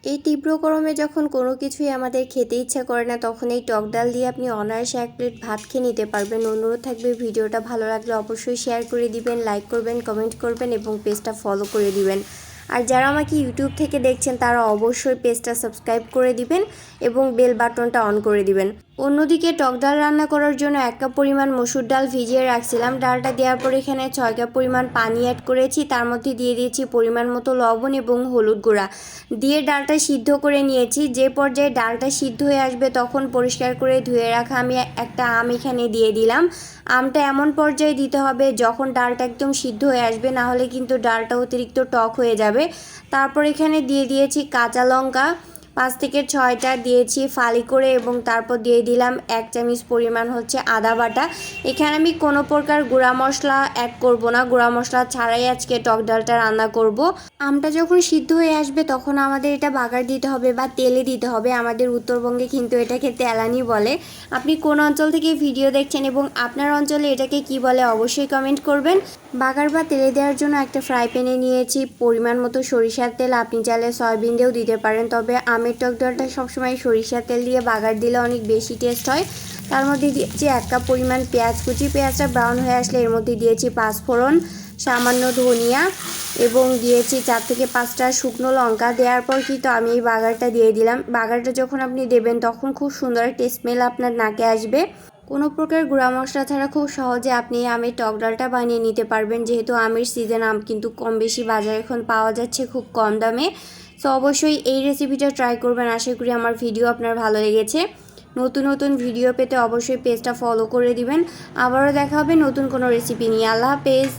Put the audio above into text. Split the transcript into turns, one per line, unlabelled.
এই তীব্র গরমে যখন কোনো কিছুই আমাদের খেতে ইচ্ছা করে না, তখন এই টক ডাল দিয়ে আপনি অনায়াসে 1 প্লেট ভাত খেয়ে নিতে পারবেন। অনুরোধ থাকবে ভিডিওটা ভালো লাগলে অবশ্যই শেয়ার করে দিবেন, লাইক করবেন, কমেন্ট করবেন এবং পেজটা ফলো করে দিবেন। আর যারা আমাকে ইউটিউব থেকে দেখছেন তারা অবশ্যই পেজটা সাবস্ক্রাইব করে দিবেন এবং বেল বাটনটা অন করে দিবেন। অন্যদিকে টক ডাল রান্না করার জন্য 1 কাপ পরিমাণ মসুর ডাল ভিজিয়ে রাখছিলাম। ডালটা দেওয়ার পর এখানে 6 কাপ পরিমাণ পানি অ্যাড করেছি, তার মধ্যে দিয়ে দিয়েছি পরিমাণ মতো লবণ এবং হলুদ গুঁড়া দিয়ে ডালটা সিদ্ধ করে নিয়েছি। যে পর্যায়ে ডালটা সিদ্ধ হয়ে আসবে তখন পরিষ্কার করে ধুয়ে রাখা আমি একটা আম এখানে দিয়ে দিলাম। আমটা এমন পর্যায়ে দিতে হবে যখন ডালটা একদম সিদ্ধ হয়ে আসবে, না হলে কিন্তু ডালটা অতিরিক্ত টক হয়ে যাবে। তারপর এখানে দিয়ে দিয়েছি কাঁচা লঙ্কা 5 থেকে 6টা দিয়েছি ফালি করে, এবং তারপর দিয়ে দিলাম 1 চামচ পরিমাণ আদা বাটা। এখানে আমি কোনো প্রকার গুঁড়া মশলা অ্যাড করব না, গুঁড়া মশলা ছাড়াই আজকে টক ডালটা রান্না করব। আমটা যখন সিদ্ধ হয়ে আসবে তখন আমাদের এটা বাগার দিতে হবে বা তেলে দিতে হবে। আমাদের উত্তরবঙ্গে কিন্তু এটাকে তেলানি বলে। আপনি কোন অঞ্চল থেকে ভিডিও দেখছেন এবং আপনার অঞ্চলে এটাকে কি বলে অবশ্যই কমেন্ট করবেন। বাগার বা তেলে দেওয়ার জন্য একটা ফ্রাই প্যানে নিয়েছি পরিমাণ মতো সরিষার তেল। আপনি চাইলে সয়াবিন দিয়েও দিতে পারেন, তবে আমের টক ডালটা সবসময় সরিষার তেল দিয়ে বাগার দিলে অনেক বেশি টেস্ট হয়। তার মধ্যে দিয়েছি 1 কাপ পরিমাণ পেঁয়াজ কুচি। পেঁয়াজটা ব্রাউন হয়ে আসলে এর মধ্যে দিয়েছি 5 ফোড়ন, সামান্য ধনিয়া এবং দিয়েছি 4 থেকে 5টা শুকনো লঙ্কা। দেওয়ার পর কিন্তু আমি এই বাগারটা দিয়ে দিলাম। বাগারটা যখন আপনি দেবেন তখন খুব সুন্দর একটা স্মেল আপনার নাকে আসবে। কোনো প্রকার গুঁড়া মশলা ছাড়া খুব সহজে আপনি আমের টক ডালটা বানিয়ে নিতে পারবেন। যেহেতু আমের সিজন, আম কিন্তু কম বেশি বাজারে এখন পাওয়া যাচ্ছে খুব কম দামে। সো অবশ্যই এই রেসিপিটা ট্রাই করবেন। আশা করি আমার ভিডিও আপনার ভালো লেগেছে। নতুন নতুন ভিডিও পেতে অবশ্যই পেজটা ফলো করে দিবেন। আবারও দেখা হবে নতুন কোনো রেসিপি নিয়ে। আল্লাহ হাফেজ।